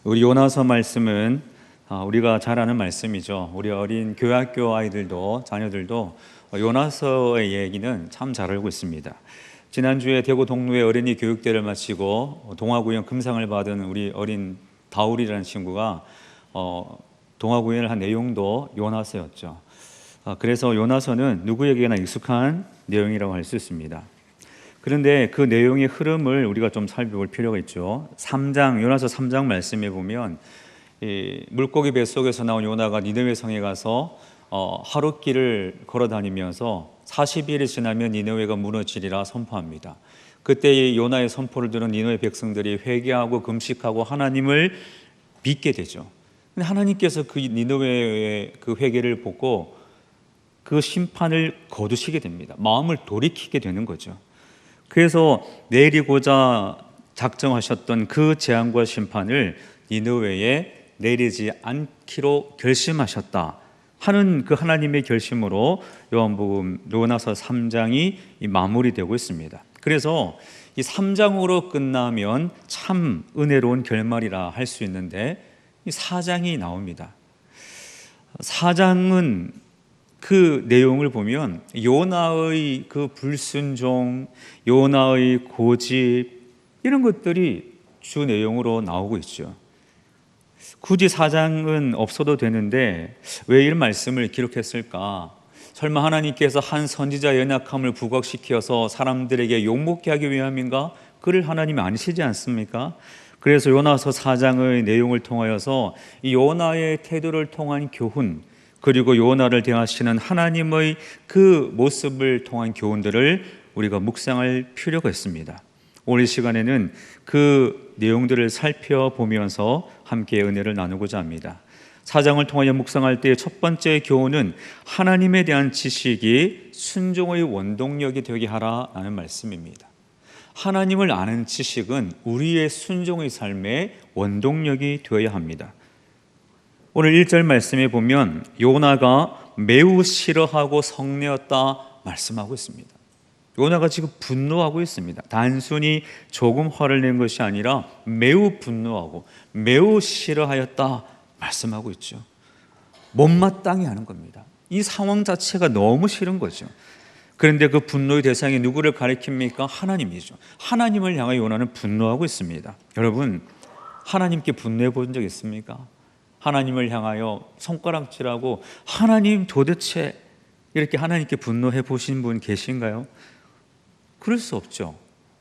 우리 요나서 말씀은 우리가 잘 아는 말씀이죠. 우리 어린 교학교 아이들도 자녀들도 요나서의 얘기는 참 잘 알고 있습니다. 지난주에 대구 동로의 어린이 교육대를 마치고 동화구연 금상을 받은 우리 어린 다울이라는 친구가 동화구연을 한 내용도 요나서였죠. 그래서 요나서는 누구에게나 익숙한 내용이라고 할 수 있습니다. 그런데 그 내용의 흐름을 우리가 좀 살펴볼 필요가 있죠. 요나서 3장 말씀에 보면 물고기 뱃속에서 나온 요나가 니느웨 성에 가서 하룻길을 걸어 다니면서 40일이 지나면 니느웨가 무너지리라 선포합니다. 그때 이 요나의 선포를 들은 니느웨 백성들이 회개하고 금식하고 하나님을 믿게 되죠. 근데 하나님께서 그 니느웨의 그 회개를 보고 그 심판을 거두시게 됩니다. 마음을 돌이키게 되는 거죠. 그래서 내리고자 작정하셨던 그 재앙과 심판을 니느웨에 내리지 않기로 결심하셨다 하는 그 하나님의 결심으로 요나서 3장이 마무리되고 있습니다. 그래서 이 3장으로 끝나면 참 은혜로운 결말이라 할 수 있는데 이 4장이 나옵니다. 4장은 그 내용을 보면 요나의 그 불순종, 요나의 고집 이런 것들이 주 내용으로 나오고 있죠. 굳이 4장은 없어도 되는데 왜 이런 말씀을 기록했을까? 설마 하나님께서 한 선지자의 연약함을 부각시켜서 사람들에게 욕먹게 하기 위함인가? 그를 하나님이 아니시지 않습니까? 그래서 요나서 4장의 내용을 통하여서 이 요나의 태도를 통한 교훈, 그리고 요나를 대하시는 하나님의 그 모습을 통한 교훈들을 우리가 묵상할 필요가 있습니다. 오늘 시간에는 그 내용들을 살펴보면서 함께 은혜를 나누고자 합니다. 4장을 통하여 묵상할 때 첫 번째 교훈은 하나님에 대한 지식이 순종의 원동력이 되게 하라라는 말씀입니다. 하나님을 아는 지식은 우리의 순종의 삶의 원동력이 되어야 합니다. 오늘 1절 말씀에 보면 요나가 매우 싫어하고 성내었다 말씀하고 있습니다. 요나가 지금 분노하고 있습니다. 단순히 조금 화를 낸 것이 아니라 매우 분노하고 매우 싫어하였다 말씀하고 있죠. 못마땅히 하는 겁니다. 이 상황 자체가 너무 싫은 거죠. 그런데 그 분노의 대상이 누구를 가리킵니까? 하나님이죠. 하나님을 향하여 요나는 분노하고 있습니다. 여러분, 하나님께 분노해 본 적 있습니까? 하나님을 향하여 손가락질하고 하나님 도대체 이렇게 하나님께 분노해 보신 분 계신가요? 그럴 수 없죠.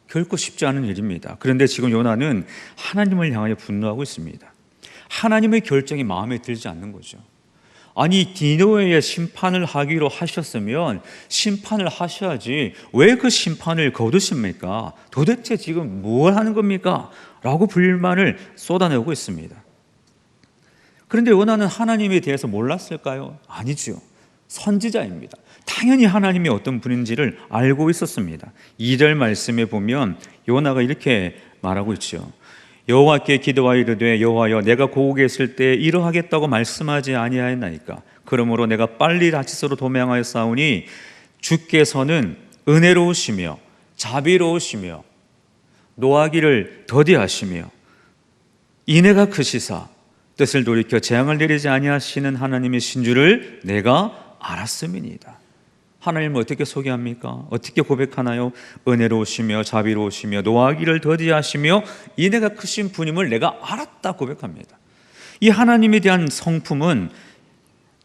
결코 쉽지 않은 일입니다. 그런데 지금 요나는 하나님을 향하여 분노하고 있습니다. 하나님의 결정이 마음에 들지 않는 거죠. 아니, 니느웨에 심판을 하기로 하셨으면 심판을 하셔야지 왜 그 심판을 거두십니까? 도대체 지금 뭘 하는 겁니까? 라고 불만을 쏟아내고 있습니다. 그런데 요나는 하나님에 대해서 몰랐을까요? 아니죠. 선지자입니다. 당연히 하나님이 어떤 분인지를 알고 있었습니다. 2절 말씀에 보면 요나가 이렇게 말하고 있죠. 여호와께 기도하여 이르되 여호와여 내가 고국에 있을 때 이러하겠다고 말씀하지 아니하였나이까? 그러므로 내가 빨리 라치스로 도망하여 싸우니 주께서는 은혜로우시며 자비로우시며 노하기를 더디하시며 인애가 크시사 뜻을 돌이켜 재앙을 내리지 아니하시는 하나님이신 줄을 내가 알았음이니이다. 하나님을 어떻게 소개합니까? 어떻게 고백하나요? 은혜로우시며 자비로우시며 노하기를 더디하시며 인애가 크신 분임을 내가 알았다 고백합니다. 이 하나님에 대한 성품은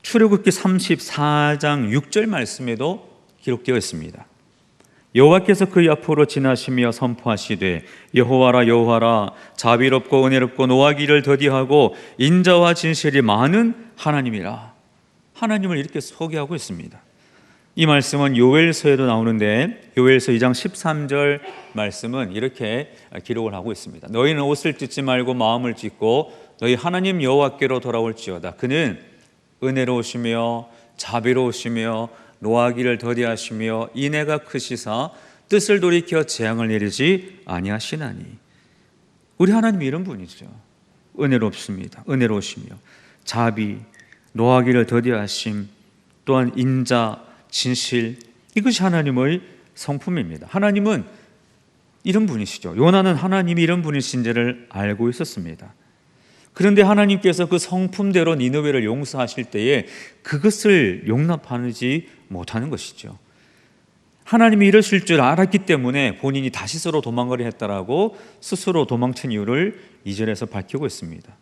출애굽기 34장 6절 말씀에도 기록되어 있습니다. 여호와께서 그의 앞으로 지나시며 선포하시되 여호와라 여호와라 자비롭고 은혜롭고 노하기를 더디하고 인자와 진실이 많은 하나님이라. 하나님을 이렇게 소개하고 있습니다. 이 말씀은 요엘서에도 나오는데 요엘서 2장 13절 말씀은 이렇게 기록을 하고 있습니다. 너희는 옷을 찢지 말고 마음을 찢고 너희 하나님 여호와께로 돌아올지어다. 그는 은혜로우시며 자비로우시며 노하기를 더디하시며 인애가 크시사 뜻을 돌이켜 재앙을 내리지 아니하시나니. 우리 하나님이 이런 분이죠. 은혜롭습니다. 은혜로우시며 자비, 노하기를 더디하심, 또한 인자, 진실, 이것이 하나님의 성품입니다. 하나님은 이런 분이시죠. 요나는 하나님이 이런 분이신지를 알고 있었습니다. 그런데 하나님께서 그 성품대로 니느웨를 용서하실 때에 그것을 용납하지 못하는 것이죠. 하나님이 이러실 줄 알았기 때문에 본인이 다시스로 도망가려 했다라고 스스로 도망친 이유를 2절에서 밝히고 있습니다.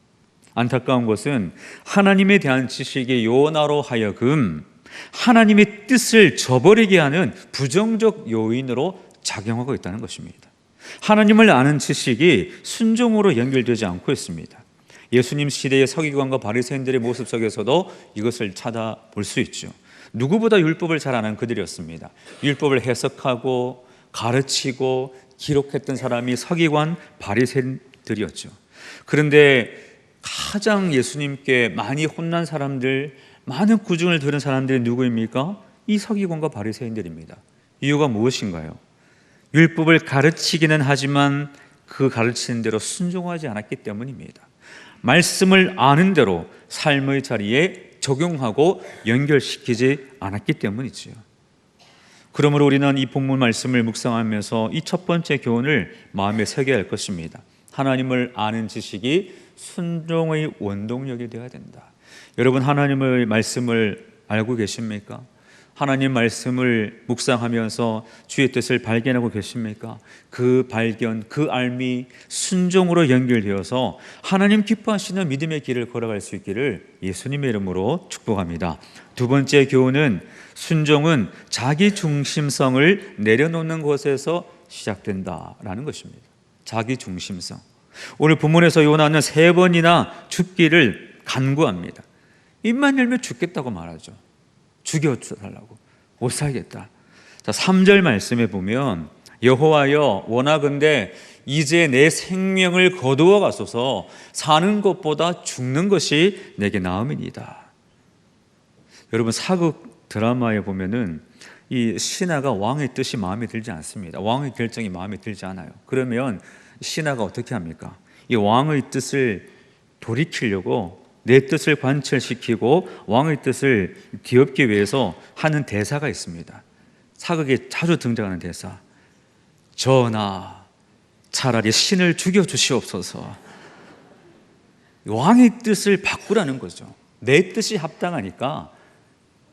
안타까운 것은 하나님에 대한 지식이 요나로 하여금 하나님의 뜻을 저버리게 하는 부정적 요인으로 작용하고 있다는 것입니다. 하나님을 아는 지식이 순종으로 연결되지 않고 있습니다. 예수님 시대의 서기관과 바리새인들의 모습 속에서도 이것을 찾아볼 수 있죠. 누구보다 율법을 잘 아는 그들이었습니다. 율법을 해석하고 가르치고 기록했던 사람이 서기관 바리새인들이었죠. 그런데 가장 예수님께 많이 혼난 사람들, 많은 구중을 들은 사람들이 누구입니까? 이 서기관과 바리새인들입니다. 이유가 무엇인가요? 율법을 가르치기는 하지만 그 가르치는 대로 순종하지 않았기 때문입니다. 말씀을 아는 대로 삶의 자리에 적용하고 연결시키지 않았기 때문이지요. 그러므로 우리는 이 본문 말씀을 묵상하면서 이 첫 번째 교훈을 마음에 새겨야 할 것입니다. 하나님을 아는 지식이 순종의 원동력이 되어야 된다. 여러분, 하나님의 말씀을 알고 계십니까? 하나님 말씀을 묵상하면서 주의 뜻을 발견하고 계십니까? 그 발견, 그 알미 순종으로 연결되어서 하나님 기뻐하시는 믿음의 길을 걸어갈 수 있기를 예수님의 이름으로 축복합니다. 두 번째 교훈은 순종은 자기 중심성을 내려놓는 것에서 시작된다라는 것입니다. 자기 중심성. 오늘 본문에서 요나는 3번이나 죽기를 간구합니다. 입만 열면 죽겠다고 말하죠. 죽여달라고, 못 살겠다. 자, 3절 말씀에 보면 여호와여 원하건대 이제 내 생명을 거두어 가소서 사는 것보다 죽는 것이 내게 나음이니이다. 여러분, 사극 드라마에 보면은 이 신하가 왕의 뜻이 마음에 들지 않습니다. 왕의 결정이 마음에 들지 않아요. 그러면 신하가 어떻게 합니까? 이 왕의 뜻을 돌이키려고 내 뜻을 관철시키고 왕의 뜻을 뒤엎기 위해서 하는 대사가 있습니다. 사극에 자주 등장하는 대사. 전하, 차라리 신을 죽여주시옵소서. 왕의 뜻을 바꾸라는 거죠. 내 뜻이 합당하니까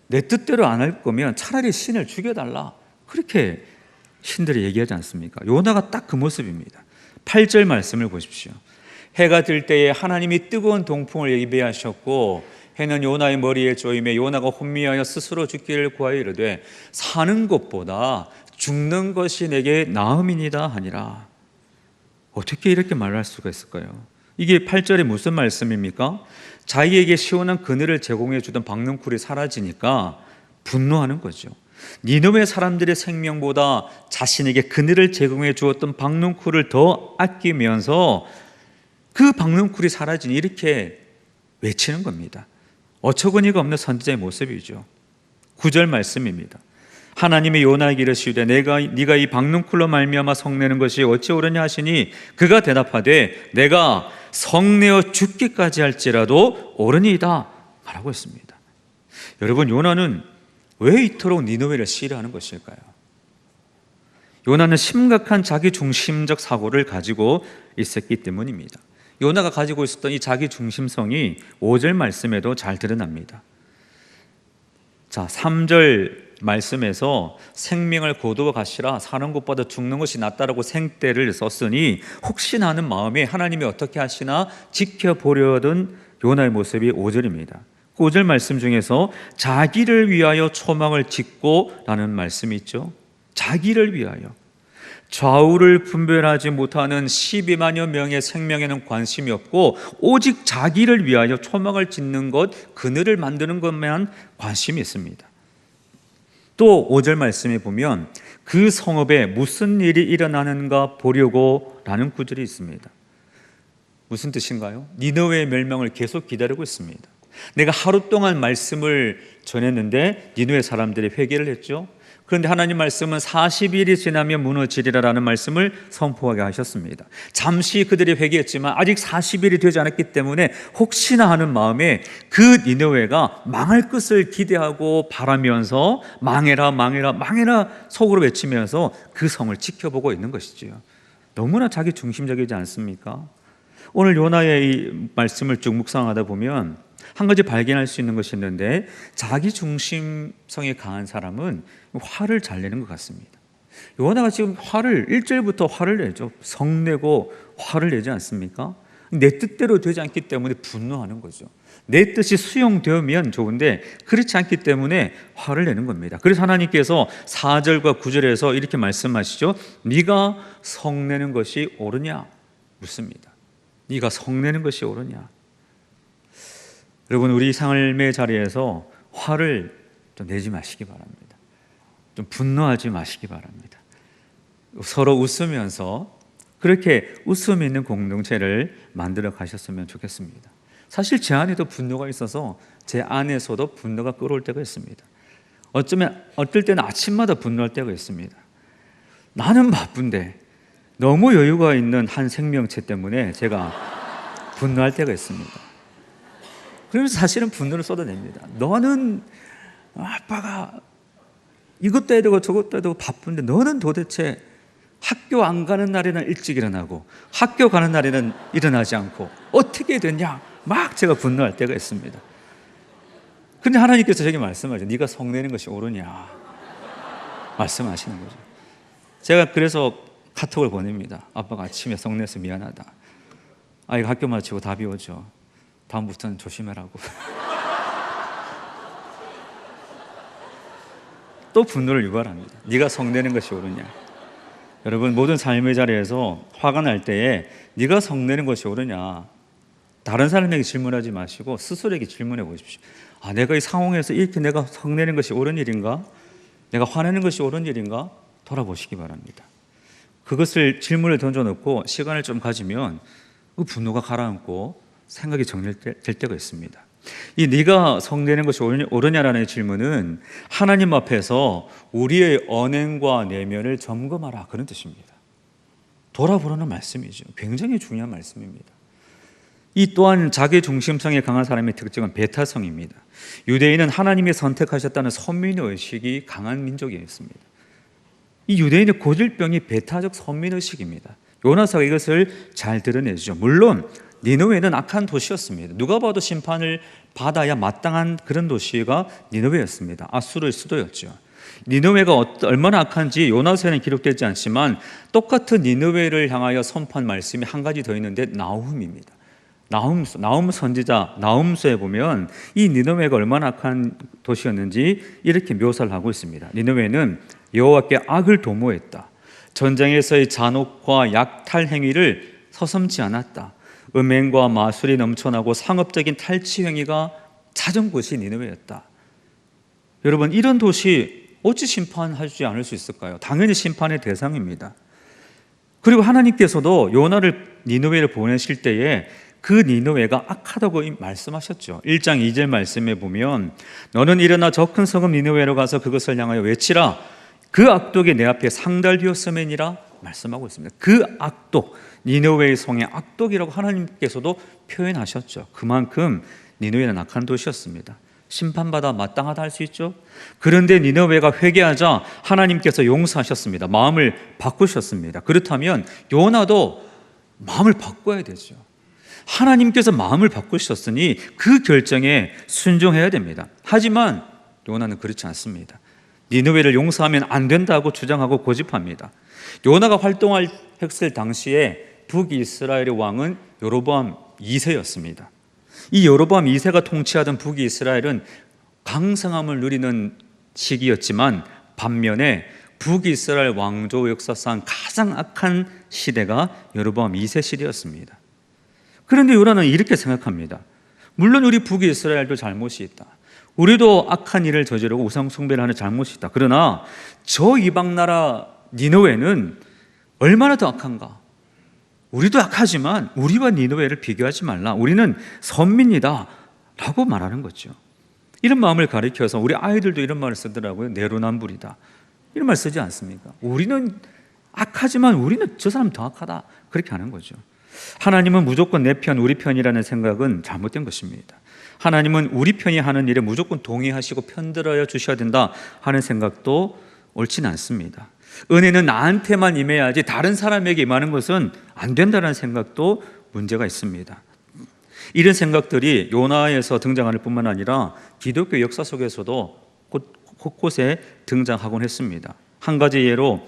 내 뜻대로 안 할 거면 차라리 신을 죽여달라. 그렇게 신들이 얘기하지 않습니까? 요나가 딱 그 모습입니다. 8절 말씀을 보십시오. 해가 들 때에 하나님이 뜨거운 동풍을 예비하셨고 해는 요나의 머리에 조임해 요나가 혼미하여 스스로 죽기를 구하여 이르되 사는 것보다 죽는 것이 내게 나음이니이다 하니라. 어떻게 이렇게 말할 수가 있을까요? 이게 8절에 무슨 말씀입니까? 자기에게 시원한 그늘을 제공해 주던 박능쿨이 사라지니까 분노하는 거죠. 니느웨 사람들의 생명보다 자신에게 그늘을 제공해 주었던 박능쿨을 더 아끼면서 그 박능쿨이 사라지니 이렇게 외치는 겁니다. 어처구니가 없는 선지자의 모습이죠. 9절 말씀입니다. 하나님이 요나에게 이르시되 네가 이 박능쿨로 말미암아 성내는 것이 어찌 옳으냐 하시니 그가 대답하되 내가 성내어 죽기까지 할지라도 옳으니이다 말하고 있습니다. 여러분, 요나는 왜 이토록 니느웨를 싫어하는 것일까요? 요나는 심각한 자기 중심적 사고를 가지고 있었기 때문입니다. 요나가 가지고 있었던 이 자기 중심성이 5절 말씀에도 잘 드러납니다. 자, 3절 말씀에서 생명을 거두어 가시라 사는 것보다 죽는 것이 낫다라고 생떼를 썼으니 혹시나 하는 마음에 하나님이 어떻게 하시나 지켜보려던 요나의 모습이 5절입니다. 5절 말씀 중에서 자기를 위하여 초막을 짓고 라는 말씀이 있죠. 자기를 위하여. 좌우를 분별하지 못하는 12만여 명의 생명에는 관심이 없고 오직 자기를 위하여 초막을 짓는 것, 그늘을 만드는 것만 관심이 있습니다. 또 5절 말씀에 보면 그 성읍에 무슨 일이 일어나는가 보려고 라는 구절이 있습니다. 무슨 뜻인가요? 니느웨의 멸망을 계속 기다리고 있습니다. 내가 하루 동안 말씀을 전했는데 니느웨 사람들이 회개를 했죠. 그런데 하나님 말씀은 40일이 지나면 무너지리라라는 말씀을 선포하게 하셨습니다. 잠시 그들이 회개했지만 아직 40일이 되지 않았기 때문에 혹시나 하는 마음에 그 니느웨가 망할 것을 기대하고 바라면서 망해라 망해라 망해라 속으로 외치면서 그 성을 지켜보고 있는 것이지요. 너무나 자기 중심적이지 않습니까? 오늘 요나의 이 말씀을 쭉 묵상하다 보면 한 가지 발견할 수 있는 것이 있는데, 자기 중심성이 강한 사람은 화를 잘 내는 것 같습니다. 요나가 지금 1절부터 화를 내죠. 성내고 화를 내지 않습니까? 내 뜻대로 되지 않기 때문에 분노하는 거죠. 내 뜻이 수용되면 좋은데 그렇지 않기 때문에 화를 내는 겁니다. 그래서 하나님께서 4절과 9절에서 이렇게 말씀하시죠. 네가 성내는 것이 옳으냐 묻습니다. 네가 성내는 것이 옳으냐. 여러분, 우리 삶의 자리에서 화를 좀 내지 마시기 바랍니다. 좀 분노하지 마시기 바랍니다. 서로 웃으면서 그렇게 웃음 있는 공동체를 만들어 가셨으면 좋겠습니다. 사실 제 안에도 분노가 있어서 제 안에서도 분노가 끓어올 때가 있습니다. 어떨 때는 아침마다 분노할 때가 있습니다. 나는 바쁜데 너무 여유가 있는 한 생명체 때문에 제가 분노할 때가 있습니다. 그러면서 사실은 분노를 쏟아냅니다. 너는 아빠가 이것도 해야 되고 저것도 해야 되고 바쁜데 너는 도대체 학교 안 가는 날에는 일찍 일어나고 학교 가는 날에는 일어나지 않고 어떻게 됐냐, 막 제가 분노할 때가 있습니다. 그런데 하나님께서 저에게 말씀하죠. 네가 성내는 것이 옳으냐 말씀하시는 거죠. 제가 그래서 카톡을 보냅니다. 아빠가 아침에 성내서 미안하다. 아이가 학교 마치고 답이 오죠. 다음부터는 조심하라고. 또 분노를 유발합니다. 네가 성내는 것이 옳으냐. 여러분, 모든 삶의 자리에서 화가 날 때에 네가 성내는 것이 옳으냐, 다른 사람에게 질문하지 마시고 스스로에게 질문해 보십시오. 내가 이 상황에서 이렇게 내가 성내는 것이 옳은 일인가? 내가 화내는 것이 옳은 일인가? 돌아보시기 바랍니다. 그것을 질문을 던져놓고 시간을 좀 가지면 그 분노가 가라앉고 생각이 정리될 때가 있습니다. 이 네가 성내는 것이 옳으냐라는 질문은 하나님 앞에서 우리의 언행과 내면을 점검하라, 그런 뜻입니다. 돌아보라는 말씀이죠. 굉장히 중요한 말씀입니다. 이 또한 자기 중심성에 강한 사람의 특징은 배타성입니다. 유대인은 하나님이 선택하셨다는 선민의식이 강한 민족이었습니다. 이 유대인의 고질병이 배타적 선민의식입니다. 요나서가 이것을 잘 드러내죠. 물론 니느웨는 악한 도시였습니다. 누가 봐도 심판을 받아야 마땅한 그런 도시가 니느웨였습니다. 아수르의 수도였죠. 니느웨가 얼마나 악한지 요나서에는 기록되지 않지만 똑같은 니느웨를 향하여 선포한 말씀이 한 가지 더 있는데 나훔입니다. 나훔 선지자 나훔서에 보면 이 니느웨가 얼마나 악한 도시였는지 이렇게 묘사를 하고 있습니다. 니느웨는 여호와께 악을 도모했다. 전쟁에서의 잔혹과 약탈 행위를 서슴지 않았다. 음행과 마술이 넘쳐나고 상업적인 탈취 행위가 잦은 곳이 니느웨였다. 여러분, 이런 도시 어찌 심판하지 않을 수 있을까요? 당연히 심판의 대상입니다. 그리고 하나님께서도 요나를 니느웨를 보내실 때에 그 니느웨가 악하다고 말씀하셨죠. 1장 2절 말씀에 보면 너는 일어나 저 큰 성읍 니느웨로 가서 그것을 향하여 외치라. 그 악독이 내 앞에 상달되었음이니라 말씀하고 있습니다. 그 악독, 니느웨의 성의 악독이라고 하나님께서도 표현하셨죠. 그만큼 니느웨는 악한 도시였습니다. 심판받아 마땅하다 할 수 있죠. 그런데 니느웨가 회개하자 하나님께서 용서하셨습니다. 마음을 바꾸셨습니다. 그렇다면 요나도 마음을 바꿔야 되죠. 하나님께서 마음을 바꾸셨으니 그 결정에 순종해야 됩니다. 하지만 요나는 그렇지 않습니다. 니느웨를 용서하면 안 된다고 주장하고 고집합니다. 요나가 활동했을 당시에 북이스라엘의 왕은 여로보암 2세였습니다. 이 여로보암 2세가 통치하던 북이스라엘은 강성함을 누리는 시기였지만 반면에 북이스라엘 왕조 역사상 가장 악한 시대가 여로보암 2세 시대였습니다. 그런데 요나는 이렇게 생각합니다. 물론 우리 북이스라엘도 잘못이 있다. 우리도 악한 일을 저지르고 우상 숭배를 하는 잘못이 있다. 그러나 저 이방 나라 니느웨는 얼마나 더 악한가? 우리도 악하지만 우리와 니느웨를 비교하지 말라. 우리는 선민이다 라고 말하는 거죠. 이런 마음을 가리켜서 우리 아이들도 이런 말을 쓰더라고요. 내로남불이다. 이런 말 쓰지 않습니까? 우리는 악하지만 우리는 저 사람 더 악하다. 그렇게 하는 거죠. 하나님은 무조건 내 편, 우리 편이라는 생각은 잘못된 것입니다. 하나님은 우리 편이 하는 일에 무조건 동의하시고 편들어 주셔야 된다 하는 생각도 옳지는 않습니다. 은혜는 나한테만 임해야지 다른 사람에게 임하는 것은 안 된다는 생각도 문제가 있습니다. 이런 생각들이 요나에서 등장할 뿐만 아니라 기독교 역사 속에서도 곳곳에 등장하곤 했습니다. 한 가지 예로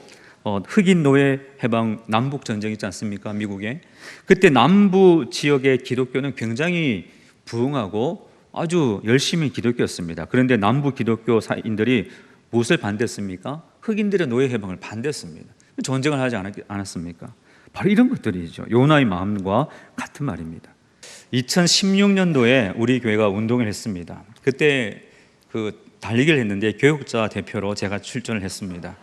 흑인 노예 해방 남북 전쟁 있지 않습니까? 미국에. 그때 남부 지역의 기독교는 굉장히 부흥하고 아주 열심히 기독교였습니다. 그런데 남부 기독교인들이 무엇을 반대했습니까? 흑인들의 노예 해방을 반대했습니다. 전쟁을 하지 않았습니까? 바로 이런 것들이죠. 요나의 마음과 같은 말입니다. 2016년도에 우리 교회가 운동을 했습니다. 그때 달리기를 했는데 교육자 대표로 제가 출전을 했습니다.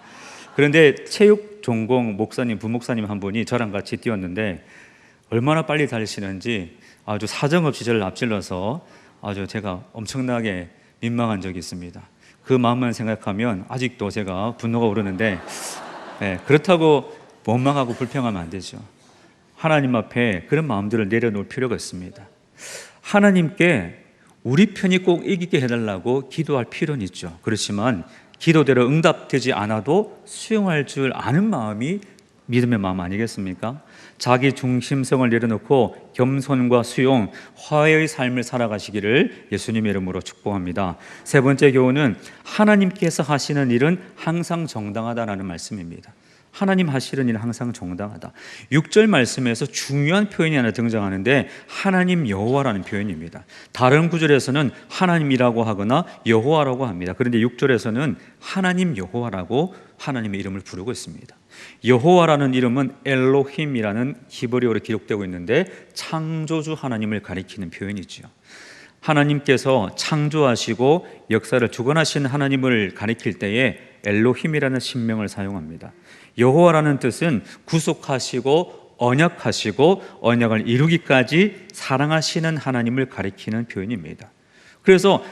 그런데 체육 전공 목사님, 부목사님 한 분이 저랑 같이 뛰었는데 얼마나 빨리 달리시는지 아주 사정없이 저를 앞질러서 아주 제가 엄청나게 민망한 적이 있습니다. 그 마음만 생각하면 아직도 제가 분노가 오르는데 그렇다고 원망하고 불평하면 안 되죠. 하나님 앞에 그런 마음들을 내려놓을 필요가 있습니다. 하나님께 우리 편이 꼭 이기게 해달라고 기도할 필요는 있죠. 그렇지만 기도대로 응답되지 않아도 수용할 줄 아는 마음이 믿음의 마음 아니겠습니까? 자기 중심성을 내려놓고 겸손과 수용, 화해의 삶을 살아가시기를 예수님의 이름으로 축복합니다. 세 번째 교훈은 하나님께서 하시는 일은 항상 정당하다라는 말씀입니다. 하나님 하시는 일은 항상 정당하다. 6절 말씀에서 중요한 표현이 하나 등장하는데 하나님 여호와라는 표현입니다. 다른 구절에서는 하나님이라고 하거나 여호와라고 합니다. 그런데 6절에서는 하나님 여호와라고 하나님의 이름을 부르고 있습니다. 여호와라는 이름은 엘로힘이라는 히브리어로 기록되고 있는데 창조주 하나님을 가리키는 표현이죠. 하나님께서 창조하시고 역사를 주관하신 하나님을 가리킬 때에 엘로힘이라는 신명을 사용합니다. 여호와라는 뜻은 구속하시고 언약하시고 언약을 이루기까지 사랑하시는 하나님을 가리키는 표현입니다. 그래서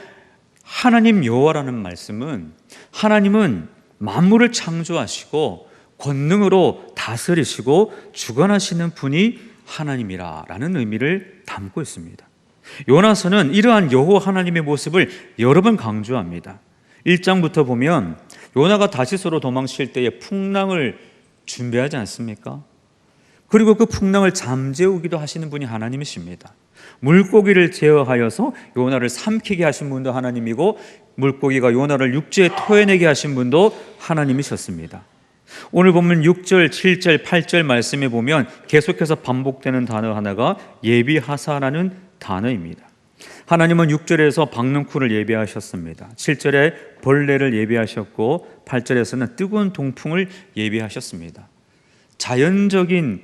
하나님 여호와라는 말씀은 하나님은 만물을 창조하시고 권능으로 다스리시고 주관하시는 분이 하나님이라는 의미를 담고 있습니다. 요나서는 이러한 여호와 하나님의 모습을 여러 번 강조합니다. 1장부터 보면 요나가 다시소로 도망칠 때에 풍랑을 준비하지 않습니까? 그리고 그 풍랑을 잠재우기도 하시는 분이 하나님이십니다. 물고기를 제어하여서 요나를 삼키게 하신 분도 하나님이고 물고기가 요나를 육지에 토해내게 하신 분도 하나님이셨습니다. 오늘 보면 6절, 7절, 8절 말씀에 보면 계속해서 반복되는 단어 하나가 예비하사라는 단어입니다. 하나님은 6절에서 박능쿨을 예비하셨습니다. 7절에 벌레를 예비하셨고 8절에서는 뜨거운 동풍을 예비하셨습니다. 자연적인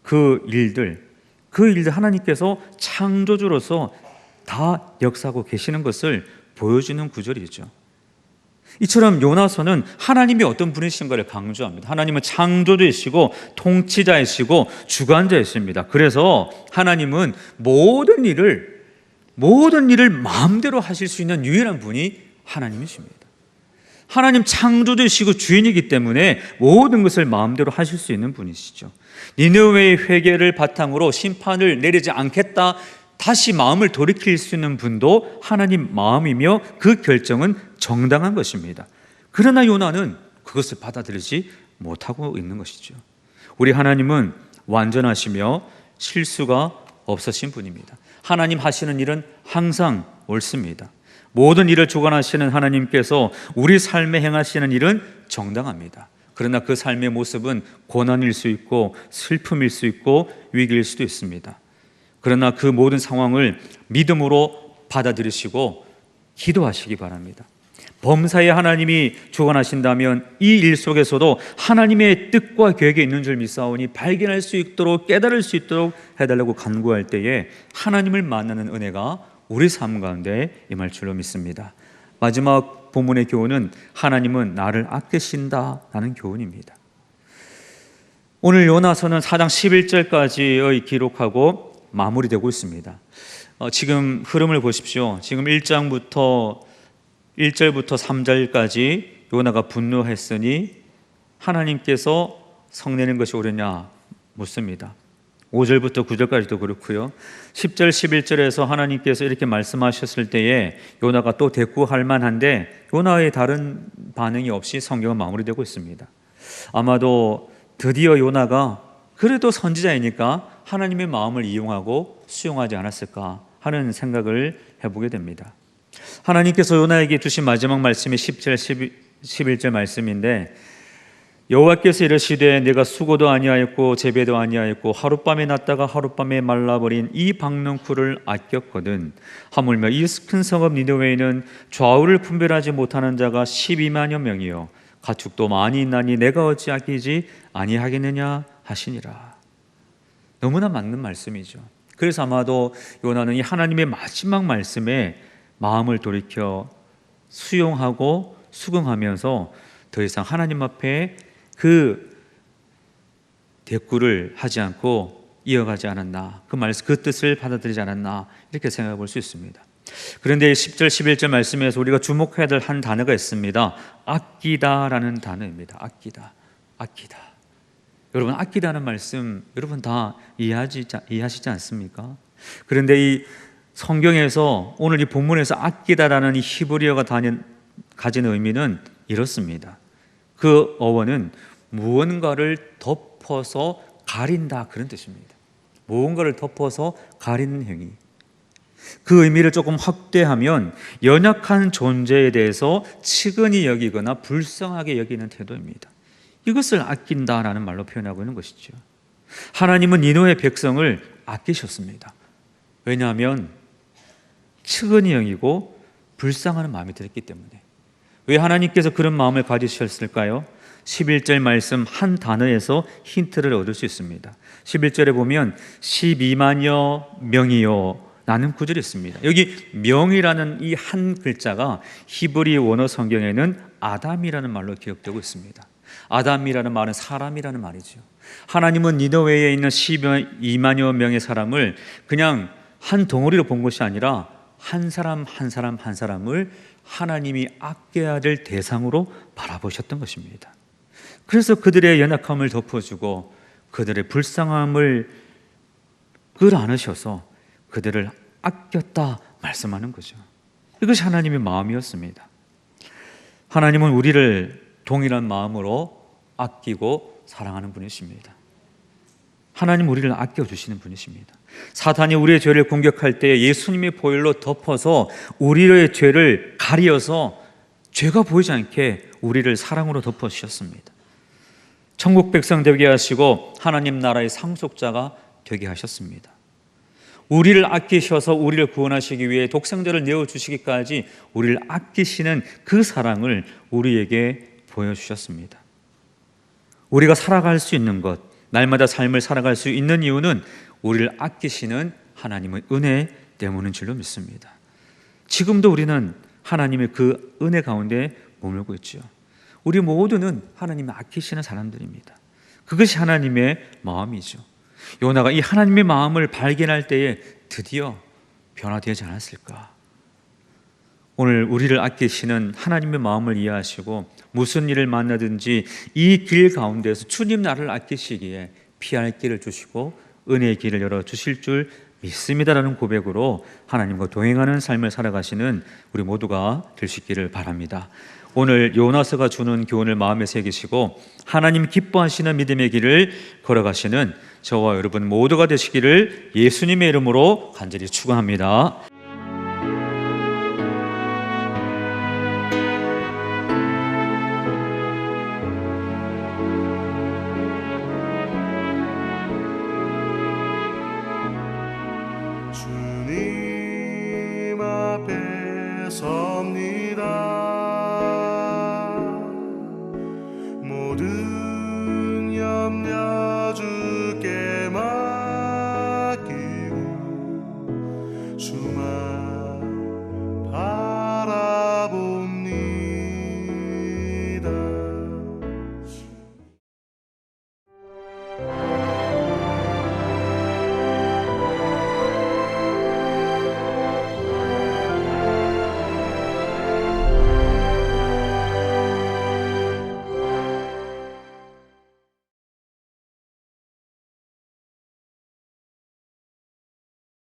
그 일들 하나님께서 창조주로서 다 역사하고 계시는 것을 보여주는 구절이죠. 이처럼 요나서는 하나님이 어떤 분이신가를 강조합니다. 하나님은 창조주이시고 통치자이시고 주관자이십니다. 그래서 하나님은 모든 일을 마음대로 하실 수 있는 유일한 분이 하나님이십니다. 하나님 창조주이시고 주인이기 때문에 모든 것을 마음대로 하실 수 있는 분이시죠. 니느웨의 회개를 바탕으로 심판을 내리지 않겠다 다시 마음을 돌이킬 수 있는 분도 하나님 마음이며 그 결정은 정당한 것입니다. 그러나 요나는 그것을 받아들이지 못하고 있는 것이죠. 우리 하나님은 완전하시며 실수가 없으신 분입니다. 하나님 하시는 일은 항상 옳습니다. 모든 일을 주관하시는 하나님께서 우리 삶에 행하시는 일은 정당합니다. 그러나 그 삶의 모습은 고난일 수 있고 슬픔일 수 있고 위기일 수도 있습니다. 그러나 그 모든 상황을 믿음으로 받아들이시고 기도하시기 바랍니다. 범사에 하나님이 주관하신다면 이 일 속에서도 하나님의 뜻과 계획이 있는 줄 믿사오니 발견할 수 있도록 깨달을 수 있도록 해달라고 간구할 때에 하나님을 만나는 은혜가 우리 삶 가운데 임할 줄로 믿습니다. 마지막 본문의 교훈은 하나님은 나를 아끼신다라는 교훈입니다. 오늘 요나서는 4장 11절까지의 기록하고 마무리되고 있습니다. 지금 흐름을 보십시오. 지금 1절부터 3절까지 요나가 분노했으니 하나님께서 성내는 것이 옳으냐 묻습니다. 5절부터 9절까지도 그렇고요. 10절, 11절에서 하나님께서 이렇게 말씀하셨을 때에 요나가 또 대꾸할 만한데 요나의 다른 반응이 없이 성경은 마무리되고 있습니다. 아마도 드디어 요나가 그래도 선지자이니까 하나님의 마음을 이용하고 수용하지 않았을까 하는 생각을 해보게 됩니다. 하나님께서 요나에게 주신 마지막 말씀이 10절 11절 말씀인데, 여호와께서 이르시되 내가 수고도 아니하였고 재배도 아니하였고 하룻밤에 났다가 하룻밤에 말라버린 이 박넝쿨을 아꼈거든. 하물며 이 큰 성읍 니느웨에는 좌우를 분별하지 못하는 자가 12만여 명이요 가축도 많이 있나니 내가 어찌 아끼지 아니하겠느냐 하시니라. 너무나 맞는 말씀이죠. 그래서 아마도 요나는 이 하나님의 마지막 말씀에 마음을 돌이켜 수용하고 수긍하면서 더 이상 하나님 앞에 그 대꾸를 하지 않고 이어가지 않았나, 그 뜻을 받아들이지 않았나, 이렇게 생각해 볼 수 있습니다. 그런데 10절 11절 말씀에서 우리가 주목해야 될 한 단어가 있습니다. 아끼다라는 단어입니다. 아끼다. 여러분, 아끼다는 말씀 여러분 다 이해하시지 않습니까? 그런데 이 성경에서 오늘 이 본문에서 아끼다라는 이 히브리어가 가진 의미는 이렇습니다. 그 어원은 무언가를 덮어서 가린다, 그런 뜻입니다. 무언가를 덮어서 가리는 행위. 그 의미를 조금 확대하면 연약한 존재에 대해서 측은히 여기거나 불쌍하게 여기는 태도입니다. 이것을 아낀다라는 말로 표현하고 있는 것이죠. 하나님은 니느웨 백성을 아끼셨습니다. 왜냐하면 측은히 여기고 불쌍하는 마음이 들었기 때문에. 왜 하나님께서 그런 마음을 가지셨을까요? 11절 말씀 한 단어에서 힌트를 얻을 수 있습니다. 11절에 보면 12만여 명이요 라는 구절이 있습니다. 여기 명이라는 이 한 글자가 히브리 원어 성경에는 아담이라는 말로 기억되고 있습니다. 아담이라는 말은 사람이라는 말이죠. 하나님은 니느웨에 있는 12만여 명의 사람을 그냥 한 덩어리로 본 것이 아니라 한 사람 한 사람을 하나님이 아껴야 될 대상으로 바라보셨던 것입니다. 그래서 그들의 연약함을 덮어주고 그들의 불쌍함을 끌어안으셔서 그들을 아꼈다 말씀하는 거죠. 이것이 하나님의 마음이었습니다. 하나님은 우리를 동일한 마음으로 아끼고 사랑하는 분이십니다. 하나님 우리를 아껴주시는 분이십니다. 사탄이 우리의 죄를 공격할 때 예수님의 보혈로 덮어서 우리의 죄를 가리어서 죄가 보이지 않게 우리를 사랑으로 덮어주셨습니다. 천국 백성 되게 하시고 하나님 나라의 상속자가 되게 하셨습니다. 우리를 아끼셔서 우리를 구원하시기 위해 독생자를 내어주시기까지 우리를 아끼시는 그 사랑을 우리에게 보여주셨습니다. 우리가 살아갈 수 있는 것, 날마다 삶을 살아갈 수 있는 이유는 우리를 아끼시는 하나님의 은혜 때문인 줄로 믿습니다. 지금도 우리는 하나님의 그 은혜 가운데 머물고 있죠. 우리 모두는 하나님을 아끼시는 사람들입니다. 그것이 하나님의 마음이죠. 요나가 이 하나님의 마음을 발견할 때에 드디어 변화되지 않았을까? 오늘 우리를 아끼시는 하나님의 마음을 이해하시고 무슨 일을 만나든지 이 길 가운데서 주님 나를 아끼시기에 피할 길을 주시고 은혜의 길을 열어주실 줄 믿습니다라는 고백으로 하나님과 동행하는 삶을 살아가시는 우리 모두가 될 수 있기를 바랍니다. 오늘 요나서가 주는 교훈을 마음에 새기시고 하나님 기뻐하시는 믿음의 길을 걸어가시는 저와 여러분 모두가 되시기를 예수님의 이름으로 간절히 축원합니다.